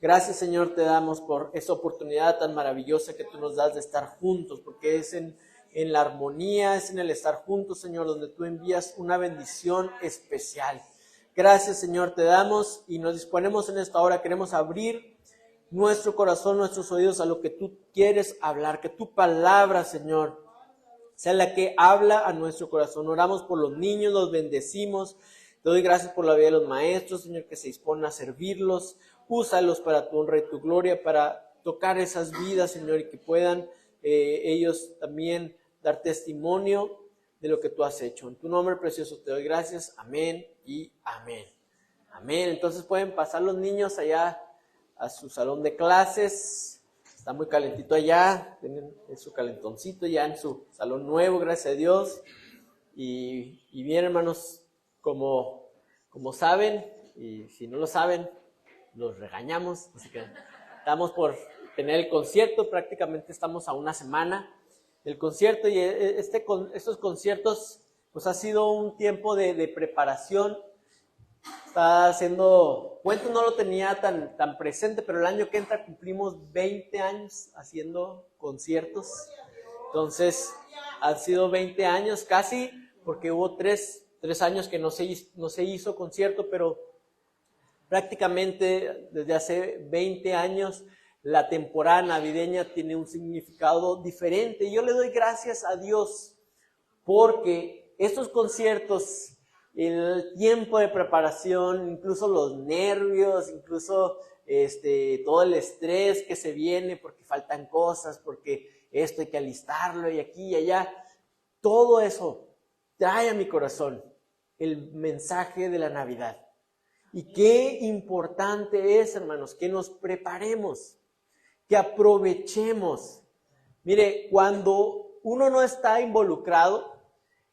Gracias, Señor, te damos por esa oportunidad tan maravillosa que tú nos das de estar juntos, porque es en la armonía, es en el estar juntos, Señor, donde tú envías una bendición especial. Gracias, Señor, te damos y nos disponemos en esta hora. Queremos abrir nuestro corazón, nuestros oídos a lo que tú quieres hablar, que tu palabra, Señor, sea la que habla a nuestro corazón. Oramos por los niños, los bendecimos. Te doy gracias por la vida de los maestros, Señor, que se disponen a servirlos. Úsalos para tu honra y tu gloria, para tocar esas vidas, Señor, y que puedan ellos también dar testimonio de lo que tú has hecho. En tu nombre precioso te doy gracias. Amén y amén. Amén. Entonces pueden pasar los niños allá a su salón de clases. Está muy calentito allá. Tienen su calentoncito ya en su salón nuevo, gracias a Dios. Y bien, hermanos, como saben, y si no lo saben, los regañamos. Así que estamos por tener el concierto, prácticamente estamos a una semana del concierto, y estos conciertos pues ha sido un tiempo de preparación. Está haciendo, cuento no lo tenía tan presente, pero el año que entra cumplimos 20 años haciendo conciertos. Entonces han sido 20 años casi, porque hubo tres años que no se hizo concierto, pero prácticamente desde hace 20 años la temporada navideña tiene un significado diferente. Y yo le doy gracias a Dios porque estos conciertos, el tiempo de preparación, incluso los nervios, incluso todo el estrés que se viene porque faltan cosas, porque esto hay que alistarlo y aquí y allá, todo eso trae a mi corazón el mensaje de la Navidad. Y qué importante es, hermanos, que nos preparemos, que aprovechemos. Mire, cuando uno no está involucrado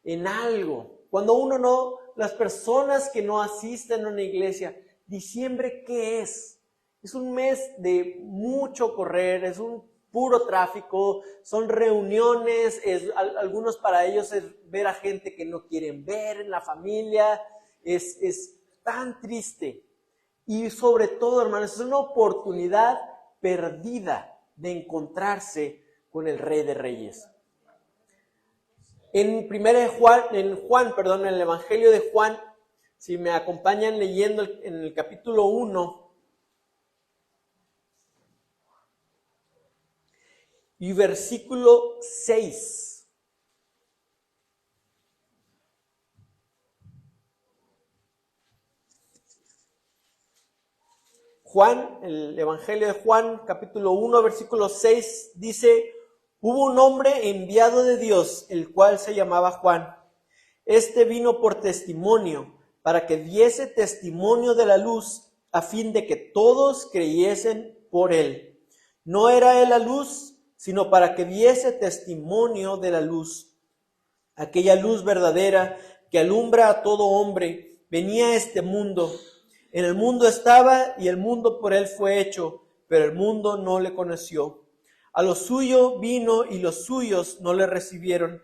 en algo, cuando uno no, las personas que no asisten a una iglesia, diciembre, ¿qué es? Es un mes de mucho correr, es un puro tráfico, son reuniones, algunos para ellos es ver a gente que no quieren ver en la familia, es tan triste. Y sobre todo, hermanos, es una oportunidad perdida de encontrarse con el Rey de Reyes. En el Evangelio de Juan, si me acompañan leyendo en el capítulo 1 y versículo 6. Juan, el Evangelio de Juan, capítulo 1, versículo 6, dice: hubo un hombre enviado de Dios, el cual se llamaba Juan. Este vino por testimonio, para que diese testimonio de la luz, a fin de que todos creyesen por él. No era él la luz, sino para que diese testimonio de la luz. Aquella luz verdadera que alumbra a todo hombre, venía a este mundo. En el mundo estaba, y el mundo por él fue hecho, pero el mundo no le conoció. A lo suyo vino, y los suyos no le recibieron.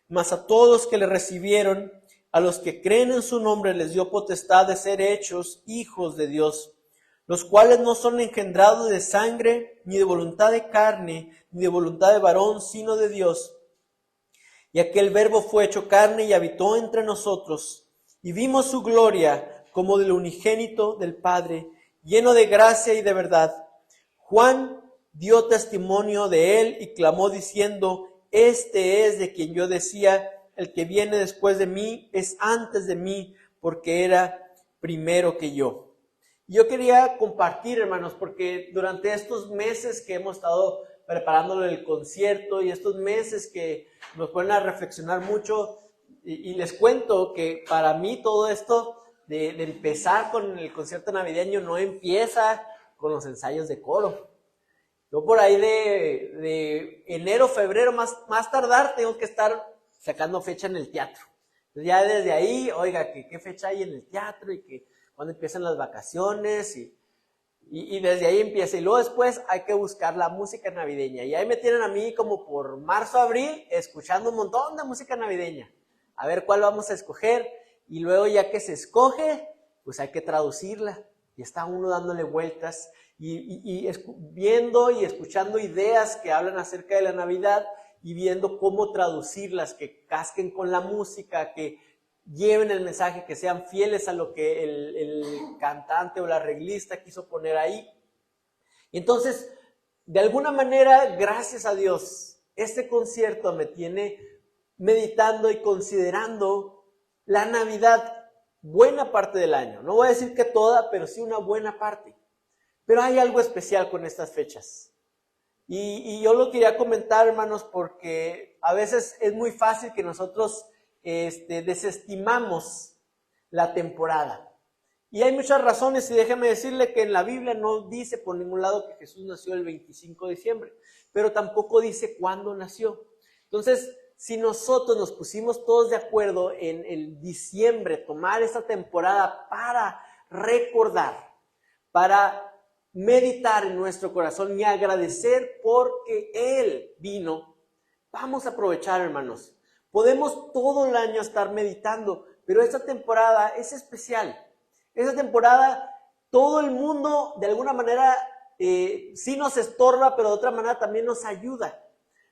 Mas a todos que le recibieron, a los que creen en su nombre, les dio potestad de ser hechos hijos de Dios, los cuales no son engendrados de sangre, ni de voluntad de carne, ni de voluntad de varón, sino de Dios. Y aquel Verbo fue hecho carne y habitó entre nosotros, y vimos su gloria como del unigénito del Padre, lleno de gracia y de verdad. Juan dio testimonio de él y clamó diciendo: este es de quien yo decía, el que viene después de mí es antes de mí, porque era primero que yo. Yo quería compartir, hermanos, porque durante estos meses que hemos estado preparándolo el concierto y estos meses que nos ponen a reflexionar mucho, y les cuento que para mí todo esto de empezar con el concierto navideño no empieza con los ensayos de coro. Yo por ahí de enero, febrero, más tardar, tengo que estar sacando fecha en el teatro. Entonces ya desde ahí, oiga, ¿qué fecha hay en el teatro? Y que cuando empiezan las vacaciones, y desde ahí empieza. Y luego después hay que buscar la música navideña. Y ahí me tienen a mí como por marzo, abril, escuchando un montón de música navideña. A ver cuál vamos a escoger. Y luego ya que se escoge, pues hay que traducirla. Y está uno dándole vueltas. viendo y escuchando ideas que hablan acerca de la Navidad y viendo cómo traducirlas, que casquen con la música, que lleven el mensaje, que sean fieles a lo que el cantante o el arreglista quiso poner ahí. Y entonces, de alguna manera, gracias a Dios, este concierto me tiene meditando y considerando la Navidad buena parte del año. No voy a decir que toda, pero sí una buena parte. Pero hay algo especial con estas fechas. Y yo lo quería comentar, hermanos, porque a veces es muy fácil que nosotros desestimamos la temporada. Y hay muchas razones, y déjeme decirle que en la Biblia no dice por ningún lado que Jesús nació el 25 de diciembre, pero tampoco dice cuándo nació. Entonces, si nosotros nos pusimos todos de acuerdo en el diciembre, tomar esta temporada para recordar, para meditar en nuestro corazón y agradecer porque Él vino, vamos a aprovechar, hermanos. Podemos todo el año estar meditando, pero esta temporada es especial. Esta temporada todo el mundo de alguna manera sí nos estorba, pero de otra manera también nos ayuda,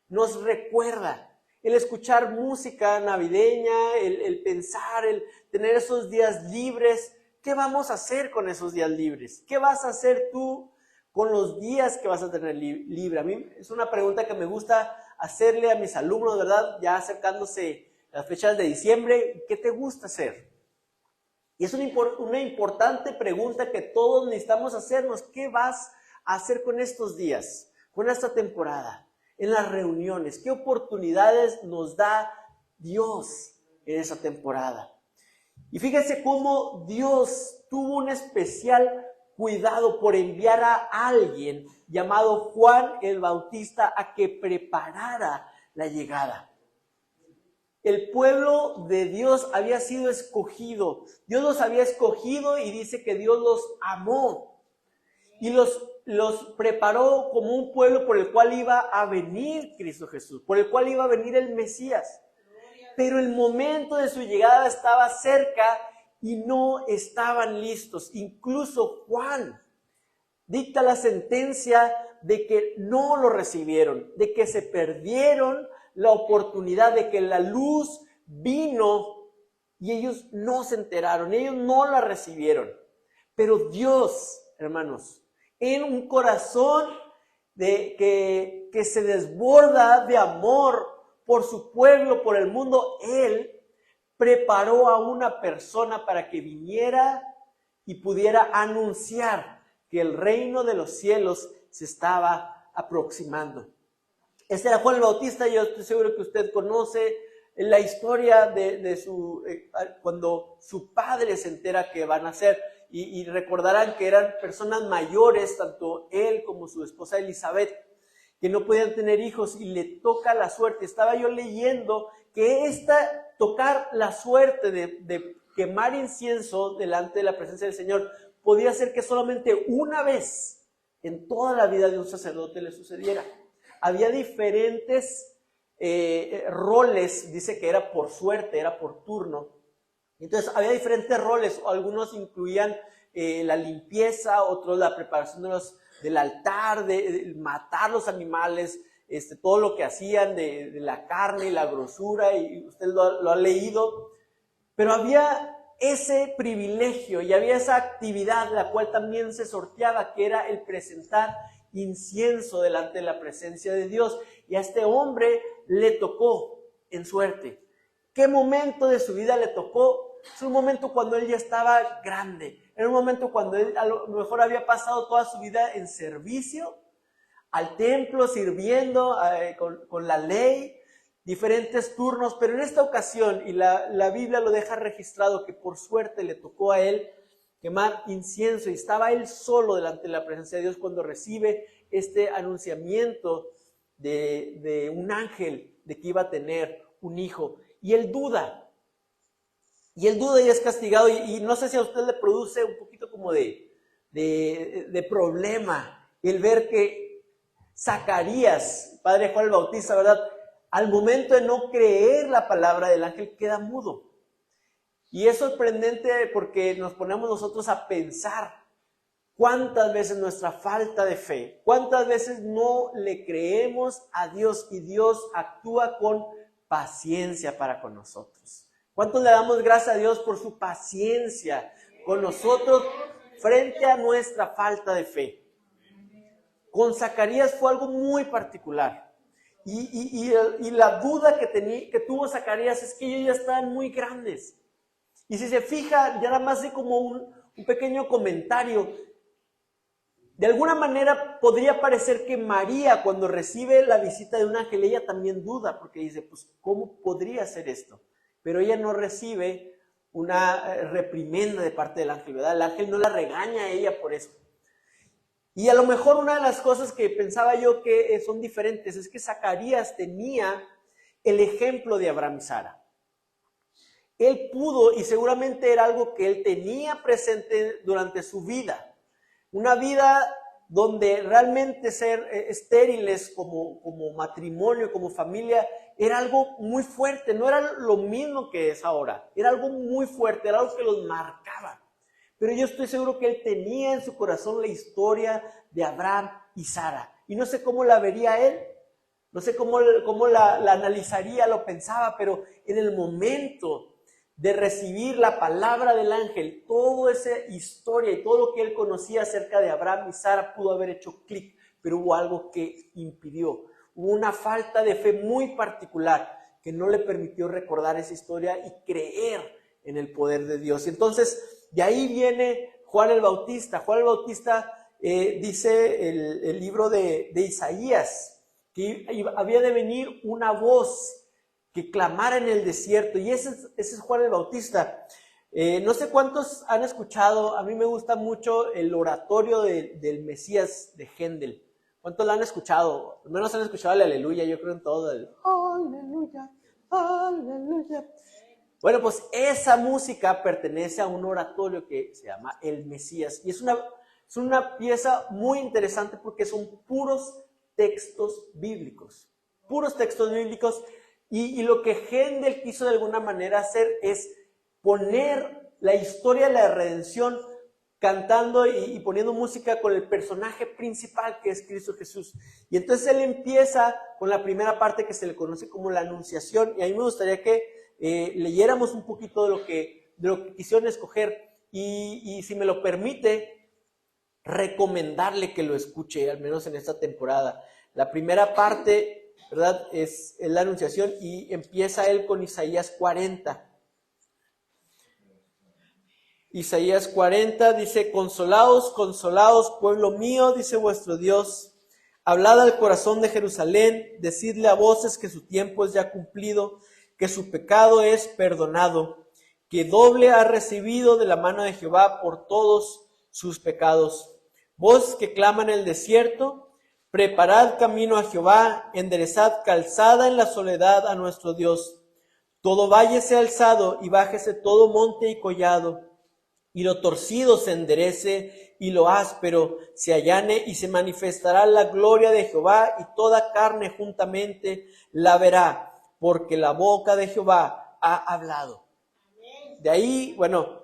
nos recuerda. El escuchar música navideña, el pensar, el tener esos días libres. ¿Qué vamos a hacer con esos días libres? ¿Qué vas a hacer tú con los días que vas a tener libre? A mí es una pregunta que me gusta hacerle a mis alumnos, ¿verdad? Ya acercándose las fechas de diciembre, ¿qué te gusta hacer? Y es una importante pregunta que todos necesitamos hacernos. ¿Qué vas a hacer con estos días, con esta temporada, en las reuniones? ¿Qué oportunidades nos da Dios en esa temporada? Y fíjense cómo Dios tuvo un especial cuidado por enviar a alguien llamado Juan el Bautista a que preparara la llegada. El pueblo de Dios había sido escogido. Dios los había escogido y dice que Dios los amó. Y los preparó como un pueblo por el cual iba a venir Cristo Jesús, por el cual iba a venir el Mesías. Pero el momento de su llegada estaba cerca y no estaban listos. Incluso Juan dicta la sentencia de que no lo recibieron, de que se perdieron la oportunidad, de que la luz vino y ellos no se enteraron, ellos no la recibieron. Pero Dios, hermanos, en un corazón que se desborda de amor por su pueblo, por el mundo, Él preparó a una persona para que viniera y pudiera anunciar que el reino de los cielos se estaba aproximando. Este era Juan el Bautista. Yo estoy seguro que usted conoce la historia de cuando su padre se entera que va a nacer. Y recordarán que eran personas mayores, tanto él como su esposa Elizabeth, que no podían tener hijos y le toca la suerte. Estaba yo leyendo que tocar la suerte de quemar incienso delante de la presencia del Señor podía ser que solamente una vez en toda la vida de un sacerdote le sucediera. Había diferentes roles, dice que era por suerte, era por turno. Entonces había diferentes roles, algunos incluían la limpieza, otros la preparación del altar, de matar los animales, todo lo que hacían de la carne y la grosura, y usted lo ha leído. Pero había ese privilegio y había esa actividad la cual también se sorteaba, que era el presentar incienso delante de la presencia de Dios. Y a este hombre le tocó en suerte. ¿Qué momento de su vida le tocó? Es un momento cuando él ya estaba grande. Era un momento cuando él a lo mejor había pasado toda su vida en servicio al templo, sirviendo con la ley, diferentes turnos. Pero en esta ocasión, y la Biblia lo deja registrado, que por suerte le tocó a él quemar incienso. Y estaba él solo delante de la presencia de Dios cuando recibe este anunciamiento de un ángel de que iba a tener un hijo. Y él duda. Y es castigado. Y no sé si a usted le produce un poquito como de problema el ver que Zacarías, padre de Juan el Bautista, ¿verdad?, al momento de no creer la palabra del ángel queda mudo. Y es sorprendente porque nos ponemos nosotros a pensar ¿Cuántas veces nuestra falta de fe, cuántas veces no le creemos a Dios y Dios actúa con paciencia para con nosotros? ¿Cuántos le damos gracias a Dios por su paciencia con nosotros frente a nuestra falta de fe? Con Zacarías fue algo muy particular. Y la duda que tuvo Zacarías es que ellos ya estaban muy grandes. Y si se fija, ya nada más de como un pequeño comentario. De alguna manera podría parecer que María, cuando recibe la visita de un ángel, ella también duda, porque dice, pues, ¿cómo podría ser esto? Pero ella no recibe una reprimenda de parte del ángel, ¿verdad? El ángel no la regaña a ella por eso. Y a lo mejor una de las cosas que pensaba yo que son diferentes es que Zacarías tenía el ejemplo de Abraham y Sara. Él pudo, y seguramente era algo que él tenía presente durante su vida, una vida donde realmente ser estériles como matrimonio, como familia, era algo muy fuerte, no era lo mismo que es ahora, era algo muy fuerte, era algo que los marcaba. Pero yo estoy seguro que él tenía en su corazón la historia de Abraham y Sara, y no sé cómo la vería él, no sé cómo la analizaría, lo pensaba, pero en el momento de recibir la palabra del ángel, toda esa historia y todo lo que él conocía acerca de Abraham y Sara pudo haber hecho clic, pero hubo algo que impidió. Hubo una falta de fe muy particular que no le permitió recordar esa historia y creer en el poder de Dios. Y entonces, de ahí viene Juan el Bautista. Juan el Bautista dice el libro de Isaías, que había de venir una voz que clamara en el desierto, y ese es Juan el Bautista. No sé cuántos han escuchado, a mí me gusta mucho el oratorio del Mesías de Händel. ¿Cuántos lo han escuchado? Al menos han escuchado el aleluya, yo creo en todo el aleluya, aleluya. Bueno, pues esa música pertenece a un oratorio que se llama El Mesías, y es una pieza muy interesante porque son puros textos bíblicos, y lo que Händel quiso de alguna manera hacer es poner la historia de la redención cantando y poniendo música con el personaje principal que es Cristo Jesús. Y entonces él empieza con la primera parte que se le conoce como la Anunciación, y a mí me gustaría que leyéramos un poquito de lo que quisieron escoger, y si me lo permite, recomendarle que lo escuche, al menos en esta temporada. La primera parte, ¿verdad?, es la Anunciación, y empieza él con Isaías 40. Isaías 40 dice: consolaos, consolaos, pueblo mío, dice vuestro Dios. Hablad al corazón de Jerusalén, decidle a voces que su tiempo es ya cumplido, que su pecado es perdonado, que doble ha recibido de la mano de Jehová por todos sus pecados. Vos que clama en el desierto, preparad camino a Jehová, enderezad calzada en la soledad a nuestro Dios. Todo valle sea alzado y bájese todo monte y collado, y lo torcido se enderece y lo áspero se allane, y se manifestará la gloria de Jehová, y toda carne juntamente la verá, porque la boca de Jehová ha hablado. De ahí, bueno,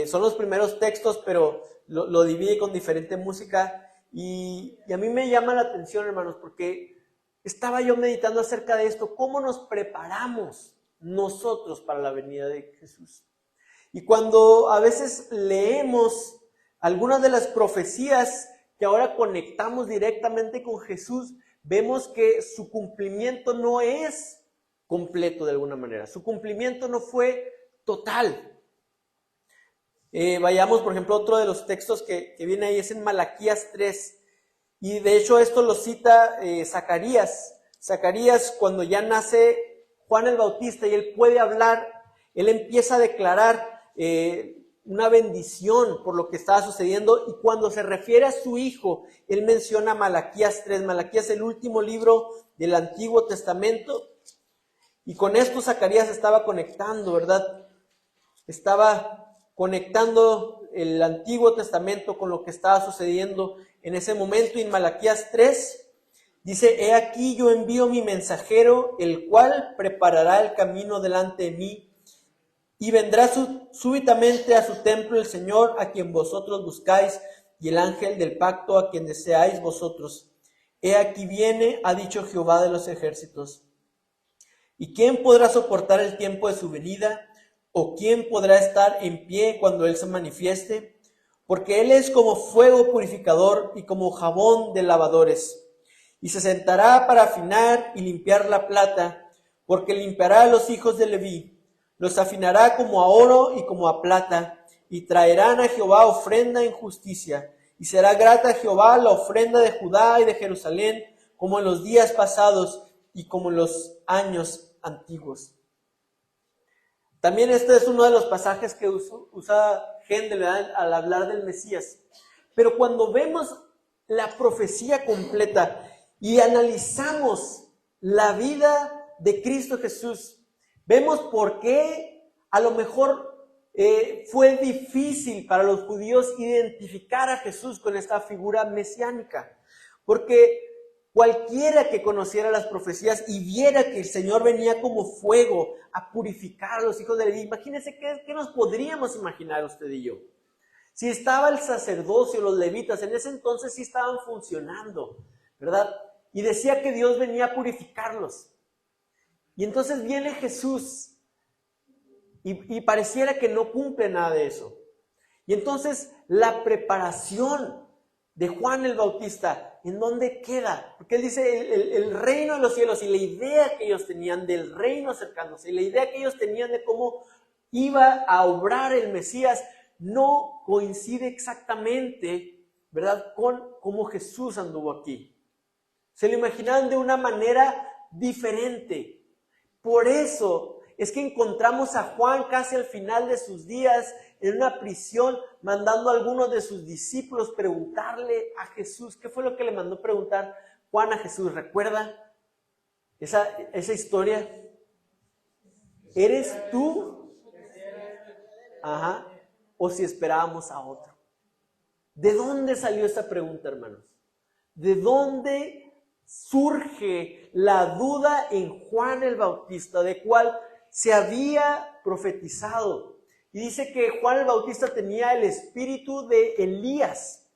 son los primeros textos, pero lo divide con diferente música. Y a mí me llama la atención, hermanos, porque estaba yo meditando acerca de esto, cómo nos preparamos nosotros para la venida de Jesús. Y cuando a veces leemos algunas de las profecías que ahora conectamos directamente con Jesús, vemos que su cumplimiento no es completo de alguna manera, su cumplimiento no fue total. Vayamos, por ejemplo, otro de los textos que viene ahí es en Malaquías 3, y de hecho esto lo cita Zacarías. Zacarías, cuando ya nace Juan el Bautista y él puede hablar, él empieza a declarar una bendición por lo que estaba sucediendo, y cuando se refiere a su hijo, él menciona Malaquías 3. Malaquías es el último libro del Antiguo Testamento, y con esto Zacarías estaba conectando, ¿verdad? Estaba conectando el Antiguo Testamento con lo que estaba sucediendo en ese momento. Y en Malaquías 3 dice: he aquí yo envío mi mensajero, el cual preparará el camino delante de mí, y vendrá súbitamente a su templo el Señor, a quien vosotros buscáis, y el ángel del pacto a quien deseáis vosotros. He aquí viene, ha dicho Jehová de los ejércitos. ¿Y quién podrá soportar el tiempo de su venida? ¿O quién podrá estar en pie cuando Él se manifieste? Porque Él es como fuego purificador y como jabón de lavadores. Y se sentará para afinar y limpiar la plata, porque limpiará a los hijos de Leví. Los afinará como a oro y como a plata, y traerán a Jehová ofrenda en justicia. Y será grata a Jehová la ofrenda de Judá y de Jerusalén, como en los días pasados y como en los años antiguos. También este es uno de los pasajes que usa Händel al hablar del Mesías. Pero cuando vemos la profecía completa y analizamos la vida de Cristo Jesús, vemos por qué a lo mejor fue difícil para los judíos identificar a Jesús con esta figura mesiánica. Porque cualquiera que conociera las profecías y viera que el Señor venía como fuego a purificar a los hijos de Leví, imagínense qué nos podríamos imaginar usted y yo. Si estaba el sacerdocio, los levitas, en ese entonces sí estaban funcionando, ¿verdad? Y decía que Dios venía a purificarlos. Y entonces viene Jesús y pareciera que no cumple nada de eso. Y entonces la preparación de Juan el Bautista, ¿en dónde queda? Porque él dice el reino de los cielos y la idea que ellos tenían del reino acercándose, y la idea que ellos tenían de cómo iba a obrar el Mesías, no coincide exactamente, ¿verdad?, con cómo Jesús anduvo aquí. Se lo imaginaban de una manera diferente. Por eso es que encontramos a Juan casi al final de sus días en una prisión, mandando a algunos de sus discípulos preguntarle a Jesús. ¿Qué fue lo que le mandó preguntar Juan a Jesús? ¿Recuerda esa historia? ¿Eres tú? Ajá. ¿O si esperábamos a otro? ¿De dónde salió esta pregunta, hermanos? ¿De dónde surge la duda en Juan el Bautista, de cuál se había profetizado? Y dice que Juan el Bautista tenía el espíritu de Elías.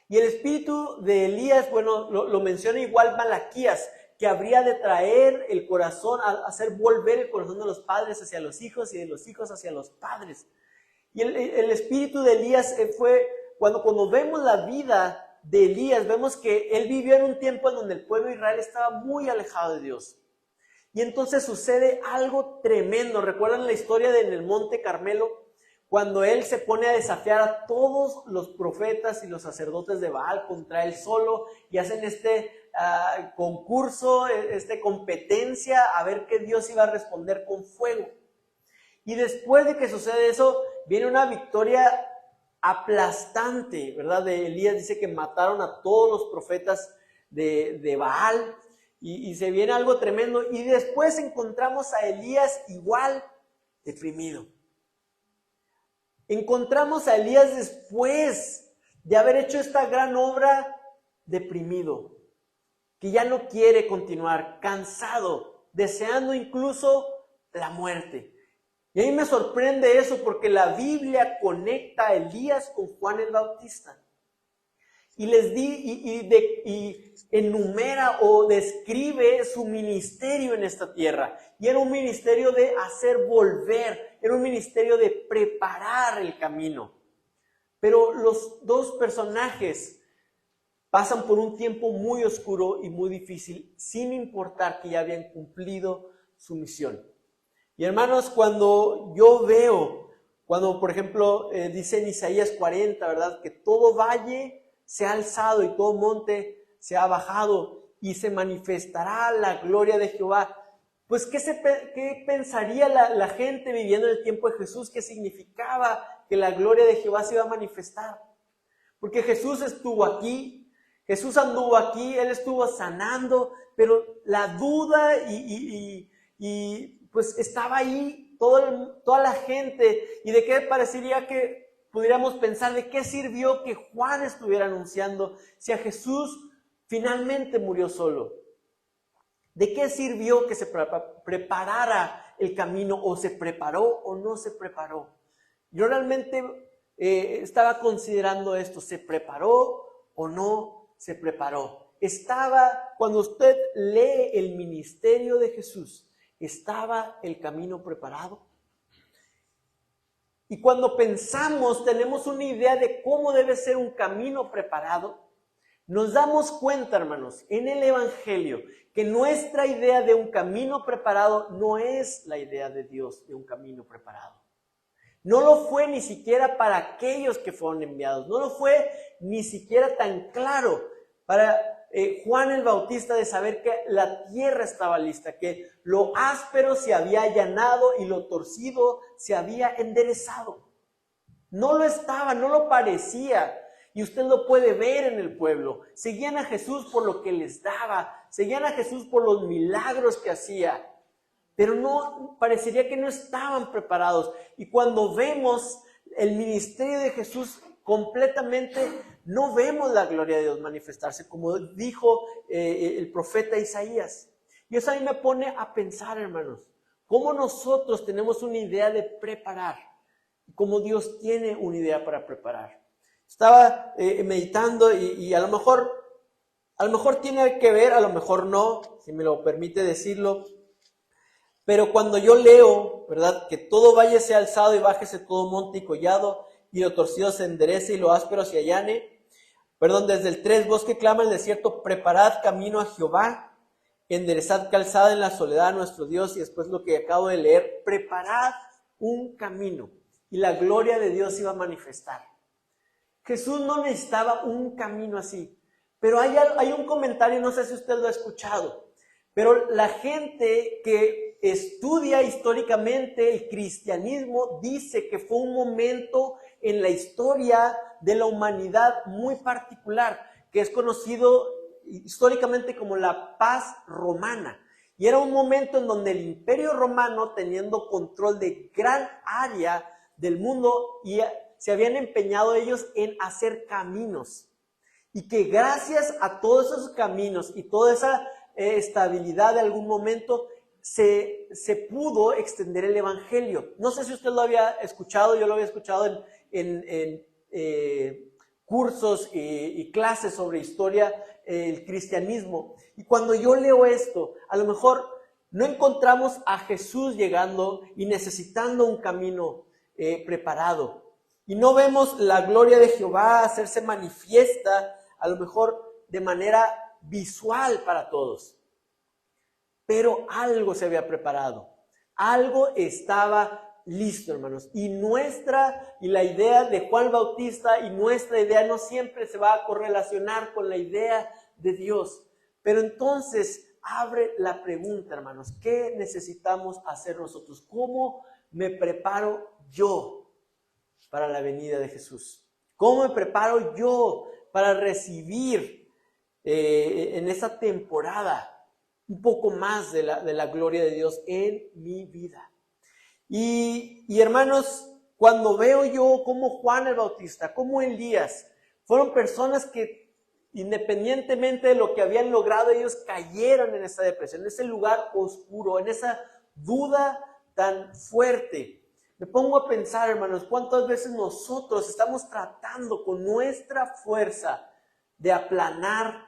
Y el espíritu de Elías, bueno, lo menciona igual Malaquías, que habría de traer el corazón, hacer volver el corazón de los padres hacia los hijos y de los hijos hacia los padres. Y el espíritu de Elías fue, cuando vemos la vida de Elías, vemos que él vivió en un tiempo en donde el pueblo de Israel estaba muy alejado de Dios. Y entonces sucede algo tremendo. ¿Recuerdan la historia en el Monte Carmelo? Cuando él se pone a desafiar a todos los profetas y los sacerdotes de Baal contra él solo y hacen este concurso, competencia a ver qué Dios iba a responder con fuego. Y después de que sucede eso, viene una victoria aplastante, ¿verdad? De Elías. Dice que mataron a todos los profetas de Baal. Y se viene algo tremendo. Y después encontramos a Elías igual deprimido. Encontramos a Elías después de haber hecho esta gran obra deprimido. Que ya no quiere continuar, cansado, deseando incluso la muerte. Y a mí me sorprende eso porque la Biblia conecta a Elías con Juan el Bautista. Y enumera o describe su ministerio en esta tierra. Y era un ministerio de hacer volver, era un ministerio de preparar el camino. Pero los dos personajes pasan por un tiempo muy oscuro y muy difícil, sin importar que ya habían cumplido su misión. Y hermanos, cuando yo veo, por ejemplo dice en Isaías 40, ¿verdad?, que todo valle se ha alzado y todo monte se ha bajado y se manifestará la gloria de Jehová. Pues, ¿qué pensaría la gente viviendo en el tiempo de Jesús? ¿Qué significaba que la gloria de Jehová se iba a manifestar? Porque Jesús estuvo aquí, Jesús anduvo aquí, Él estuvo sanando, pero la duda pues estaba ahí toda la gente. ¿Y de qué parecería que pudiéramos pensar? ¿De qué sirvió que Juan estuviera anunciando si a Jesús finalmente murió solo? ¿De qué sirvió que se preparara el camino? ¿O se preparó o no se preparó? Yo realmente estaba considerando esto? ¿Se preparó o no se preparó? Cuando usted lee el ministerio de Jesús, ¿estaba el camino preparado? Y cuando pensamos, tenemos una idea de cómo debe ser un camino preparado, nos damos cuenta, hermanos, en el Evangelio, que nuestra idea de un camino preparado no es la idea de Dios de un camino preparado. No lo fue ni siquiera para aquellos que fueron enviados. No lo fue ni siquiera tan claro para Juan el Bautista de saber que la tierra estaba lista, que lo áspero se había allanado y lo torcido se había enderezado. No lo estaba, no lo parecía. Y usted lo puede ver en el pueblo. Seguían a Jesús por lo que les daba. Seguían a Jesús por los milagros que hacía. Pero no, parecería que no estaban preparados. Y cuando vemos el ministerio de Jesús completamente, no vemos la gloria de Dios manifestarse, como dijo el profeta Isaías. Y eso a mí me pone a pensar, hermanos, cómo nosotros tenemos una idea de preparar, y cómo Dios tiene una idea para preparar. Estaba meditando y a lo mejor tiene que ver, a lo mejor no, si me lo permite decirlo. Pero cuando yo leo, ¿verdad? Que todo valle sea alzado y bájese todo monte y collado, y lo torcido se enderece y lo áspero se allane. Desde el 3, voz que clama en el desierto, preparad camino a Jehová, enderezad calzada en la soledad a nuestro Dios. Y después lo que acabo de leer, preparad un camino, y la gloria de Dios iba a manifestar. Jesús no necesitaba un camino así, pero hay un comentario, no sé si usted lo ha escuchado, pero la gente que estudia históricamente el cristianismo dice que fue un momento en la historia de la humanidad muy particular, que es conocido históricamente como la paz romana. Y era un momento en donde el Imperio Romano, teniendo control de gran área del mundo, y se habían empeñado ellos en hacer caminos. Y que gracias a todos esos caminos y toda esa estabilidad de algún momento, se pudo extender el Evangelio. No sé si usted lo había escuchado, yo lo había escuchado en cursos y clases sobre historia, el cristianismo. Y cuando yo leo esto, a lo mejor no encontramos a Jesús llegando y necesitando un camino preparado. Y no vemos la gloria de Jehová hacerse manifiesta, a lo mejor de manera visual para todos. Pero algo se había preparado, algo estaba listo, hermanos. Y la idea de Juan Bautista y nuestra idea no siempre se va a correlacionar con la idea de Dios. Pero entonces abre la pregunta, hermanos, ¿qué necesitamos hacer nosotros? ¿Cómo me preparo yo para la venida de Jesús? ¿Cómo me preparo yo para recibir en esa temporada un poco más de la gloria de Dios en mi vida? Y hermanos, cuando veo yo cómo Juan el Bautista, cómo Elías, fueron personas que independientemente de lo que habían logrado, ellos cayeron en esa depresión, en ese lugar oscuro, en esa duda tan fuerte. Me pongo a pensar, hermanos, cuántas veces nosotros estamos tratando con nuestra fuerza de aplanar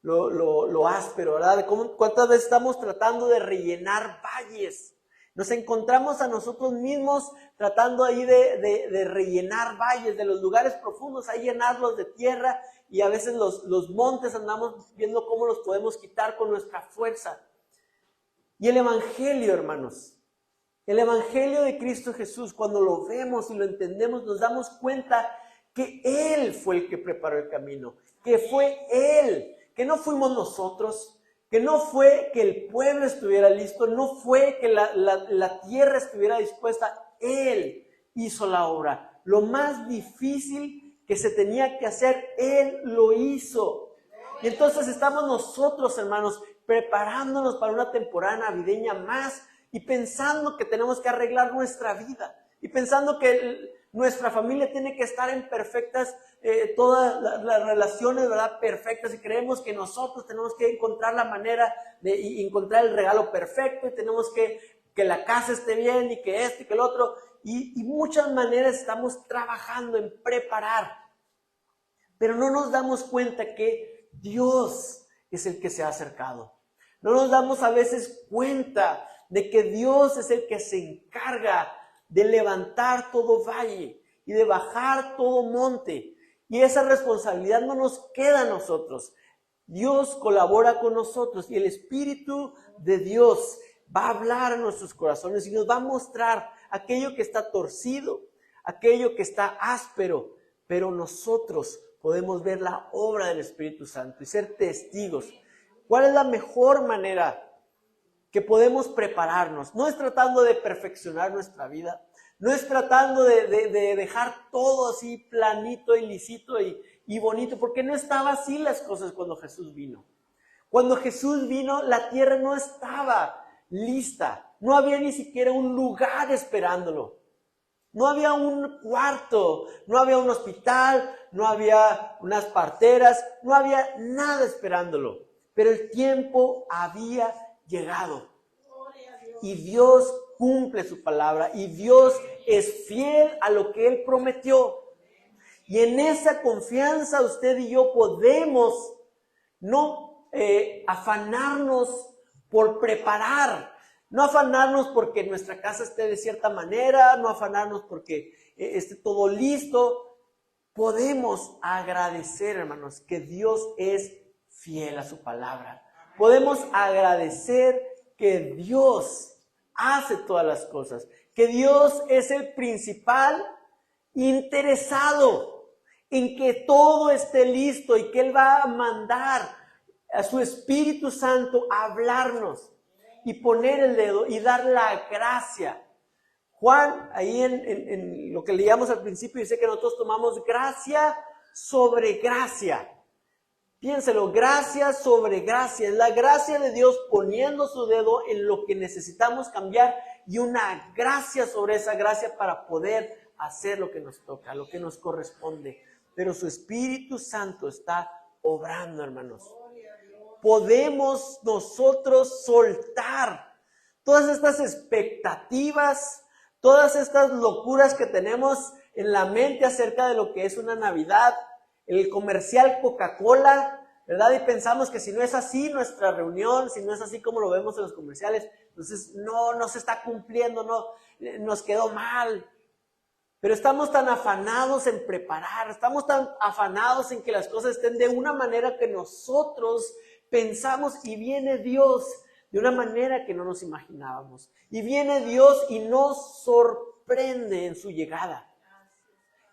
lo áspero, ¿verdad? ¿Cuántas veces estamos tratando de rellenar valles? Nos encontramos a nosotros mismos tratando ahí de rellenar valles, de los lugares profundos, ahí llenarlos de tierra, y a veces los montes andamos viendo cómo los podemos quitar con nuestra fuerza. Y el Evangelio, hermanos, el Evangelio de Cristo Jesús, cuando lo vemos y lo entendemos, nos damos cuenta que Él fue el que preparó el camino, que fue Él, que no fuimos nosotros, que no fue que el pueblo estuviera listo, no fue que la tierra estuviera dispuesta. Él hizo la obra. Lo más difícil que se tenía que hacer, Él lo hizo. Y entonces estamos nosotros, hermanos, preparándonos para una temporada navideña más y pensando que tenemos que arreglar nuestra vida y pensando que nuestra familia tiene que estar en perfectas, todas las relaciones, ¿verdad?, perfectas, y creemos que nosotros tenemos que encontrar la manera de encontrar el regalo perfecto, y tenemos que la casa esté bien y que esto y que el otro, y muchas maneras estamos trabajando en preparar, pero no nos damos cuenta que Dios es el que se ha acercado. No nos damos a veces cuenta de que Dios es el que se encarga de levantar todo valle y de bajar todo monte. Y esa responsabilidad no nos queda a nosotros. Dios colabora con nosotros y el Espíritu de Dios va a hablar a nuestros corazones y nos va a mostrar aquello que está torcido, aquello que está áspero, pero nosotros podemos ver la obra del Espíritu Santo y ser testigos. ¿Cuál es la mejor manera que podemos prepararnos? No es tratando de perfeccionar nuestra vida, no es tratando de dejar todo así planito y lisito y bonito, porque no estaban así las cosas cuando Jesús vino. Cuando Jesús vino, la tierra no estaba lista, no había ni siquiera un lugar esperándolo. No había un cuarto, no había un hospital, no había unas parteras, no había nada esperándolo. Pero el tiempo había llegado. Y Dios cumple su palabra y Dios es fiel a lo que Él prometió. Y en esa confianza usted y yo podemos no afanarnos por preparar, no afanarnos porque nuestra casa esté de cierta manera, no afanarnos porque esté todo listo. Podemos agradecer, hermanos, que Dios es fiel a su palabra. Podemos agradecer que Dios hace todas las cosas, que Dios es el principal interesado en que todo esté listo y que Él va a mandar a su Espíritu Santo a hablarnos y poner el dedo y dar la gracia. Juan, ahí en lo que leíamos al principio, dice que nosotros tomamos gracia sobre gracia. Piénselo, gracia sobre gracia. Es la gracia de Dios poniendo su dedo en lo que necesitamos cambiar y una gracia sobre esa gracia para poder hacer lo que nos toca, lo que nos corresponde. Pero su Espíritu Santo está obrando, hermanos. Podemos nosotros soltar todas estas expectativas, todas estas locuras que tenemos en la mente acerca de lo que es una Navidad, el comercial Coca-Cola, ¿verdad? Y pensamos que si no es así nuestra reunión, si no es así como lo vemos en los comerciales, entonces no se está cumpliendo, no, nos quedó mal. Pero estamos tan afanados en preparar, estamos tan afanados en que las cosas estén de una manera que nosotros pensamos, y viene Dios de una manera que no nos imaginábamos. Y viene Dios y nos sorprende en su llegada.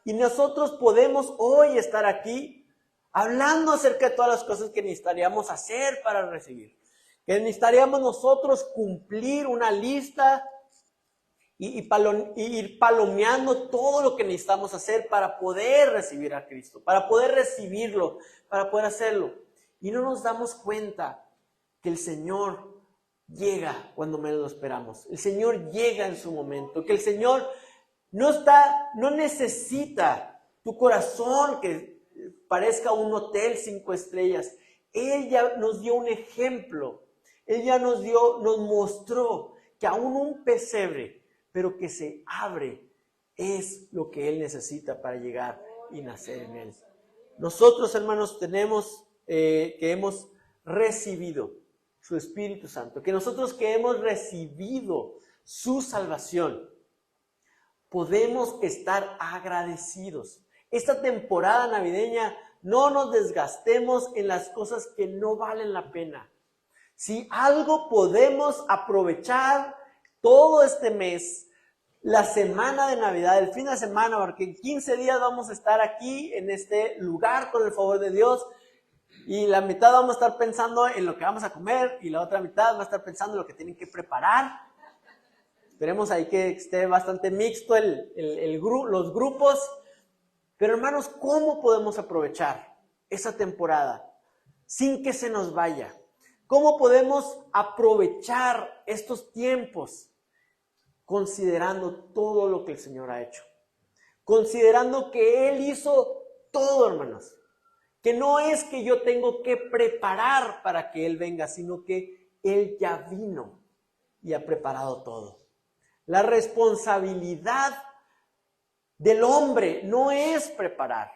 Y nosotros podemos hoy estar aquí hablando acerca de todas las cosas que necesitaríamos hacer para recibir. Que necesitaríamos nosotros cumplir una lista y ir palomeando todo lo que necesitamos hacer para poder recibir a Cristo, para poder recibirlo, para poder hacerlo. Y no nos damos cuenta que el Señor llega cuando menos lo esperamos. El Señor llega en su momento, que el Señor no necesita tu corazón que parezca un hotel 5 estrellas. Él ya nos dio un ejemplo. Él ya nos mostró que aún un pesebre, pero que se abre, es lo que Él necesita para llegar y nacer en Él. Nosotros, hermanos, tenemos que hemos recibido su Espíritu Santo, que nosotros que hemos recibido su salvación, podemos estar agradecidos. Esta temporada navideña, no nos desgastemos en las cosas que no valen la pena. Si algo podemos aprovechar todo este mes, la semana de Navidad, el fin de semana, porque en 15 días vamos a estar aquí en este lugar con el favor de Dios, y la mitad vamos a estar pensando en lo que vamos a comer y la otra mitad va a estar pensando en lo que tienen que preparar. Esperemos ahí que esté bastante mixto los grupos. Pero hermanos, ¿cómo podemos aprovechar esa temporada sin que se nos vaya? ¿Cómo podemos aprovechar estos tiempos considerando todo lo que el Señor ha hecho? Considerando que Él hizo todo, hermanos. Que no es que yo tengo que preparar para que Él venga, sino que Él ya vino y ha preparado todo. La responsabilidad del hombre no es preparar.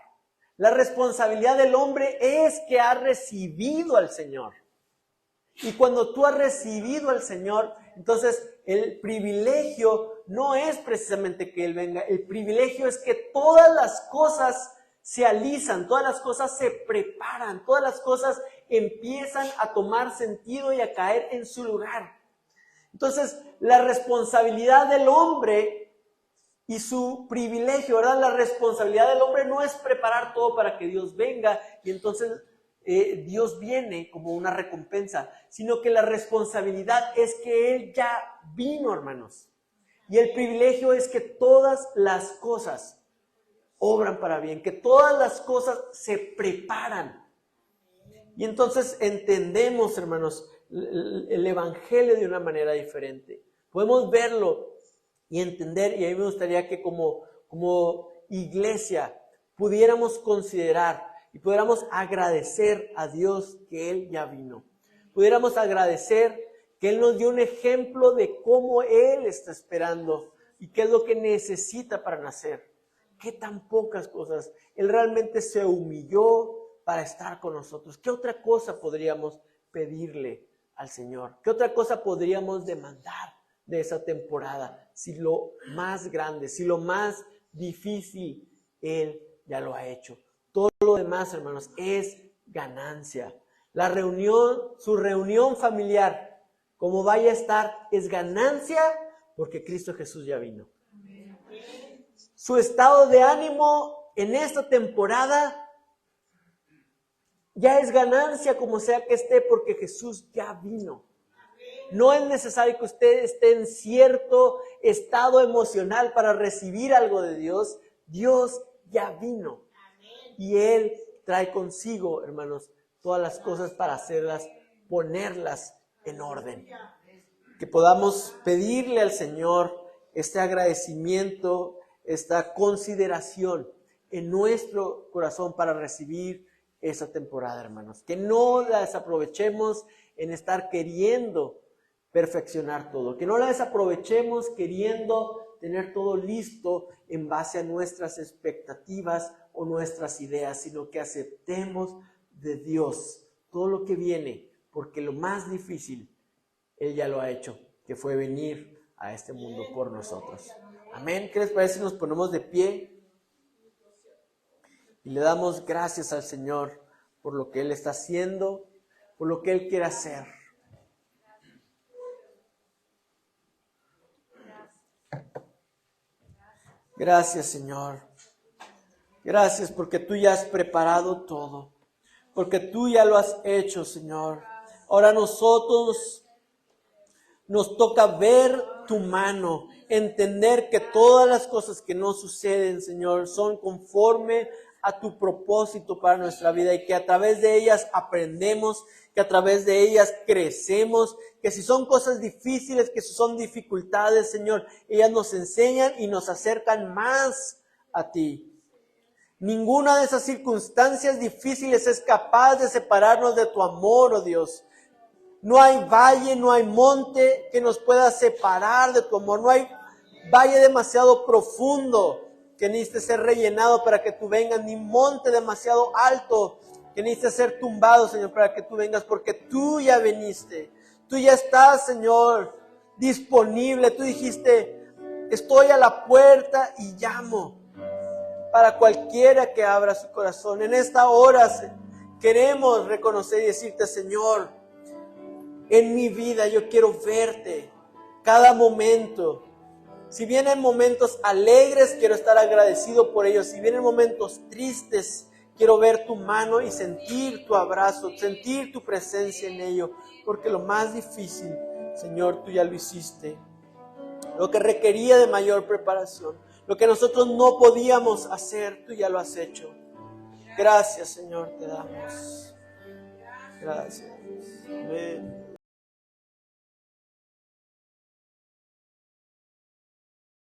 La responsabilidad del hombre es que ha recibido al Señor. Y cuando tú has recibido al Señor, entonces el privilegio no es precisamente que Él venga. El privilegio es que todas las cosas se alisan, todas las cosas se preparan, todas las cosas empiezan a tomar sentido y a caer en su lugar. Entonces, la responsabilidad del hombre y su privilegio, ¿verdad? La responsabilidad del hombre no es preparar todo para que Dios venga y entonces Dios viene como una recompensa, sino que la responsabilidad es que Él ya vino, hermanos. Y el privilegio es que todas las cosas obran para bien, que todas las cosas se preparan. Y entonces entendemos, hermanos, el Evangelio de una manera diferente. Podemos verlo y entender, y a mí me gustaría que como iglesia pudiéramos considerar y pudiéramos agradecer a Dios que Él ya vino. Pudiéramos agradecer que Él nos dio un ejemplo de cómo Él está esperando y qué es lo que necesita para nacer. Qué tan pocas cosas. Él realmente se humilló para estar con nosotros. ¿Qué otra cosa podríamos pedirle al Señor? ¿Qué otra cosa podríamos demandar de esa temporada? Si lo más grande, si lo más difícil, Él ya lo ha hecho. Todo lo demás, hermanos, es ganancia. La reunión, su reunión familiar, como vaya a estar, es ganancia porque Cristo Jesús ya vino. Su estado de ánimo en esta temporada ya es ganancia como sea que esté porque Jesús ya vino. No es necesario que usted esté en cierto estado emocional para recibir algo de Dios. Dios ya vino. Y Él trae consigo, hermanos, todas las cosas para hacerlas, ponerlas en orden. Que podamos pedirle al Señor este agradecimiento, esta consideración en nuestro corazón para recibir esa temporada, hermanos. Que no la desaprovechemos en estar queriendo perfeccionar todo. Que no la desaprovechemos queriendo tener todo listo en base a nuestras expectativas o nuestras ideas, sino que aceptemos de Dios todo lo que viene, porque lo más difícil Él ya lo ha hecho, que fue venir a este mundo por nosotros. Amén. ¿Qué les parece si nos ponemos de pie y le damos gracias al Señor por lo que Él está haciendo, por lo que Él quiere hacer? Gracias, Señor. Gracias porque tú ya has preparado todo, porque tú ya lo has hecho, Señor. Ahora nosotros nos toca ver tu mano, entender que todas las cosas que nos suceden, Señor, son conforme a tu propósito para nuestra vida y que a través de ellas aprendemos, que a través de ellas crecemos, que si son cosas difíciles, que si son dificultades, Señor, ellas nos enseñan y nos acercan más a ti. Ninguna de esas circunstancias difíciles es capaz de separarnos de tu amor, oh Dios. No hay valle, no hay monte que nos pueda separar de tu amor. No hay valle demasiado profundo que necesite ser rellenado para que tú vengas, ni monte demasiado alto que necesite ser tumbado, Señor, para que tú vengas, porque tú ya viniste. Tú ya estás, Señor, disponible. Tú dijiste, estoy a la puerta y llamo para cualquiera que abra su corazón. En esta hora queremos reconocer y decirte, Señor, en mi vida yo quiero verte cada momento. Si vienen momentos alegres, quiero estar agradecido por ellos. Si vienen momentos tristes, quiero ver tu mano y sentir tu abrazo, sentir tu presencia en ello. Porque lo más difícil, Señor, tú ya lo hiciste. Lo que requería de mayor preparación, lo que nosotros no podíamos hacer, tú ya lo has hecho. Gracias, Señor, te damos. Gracias. Amén.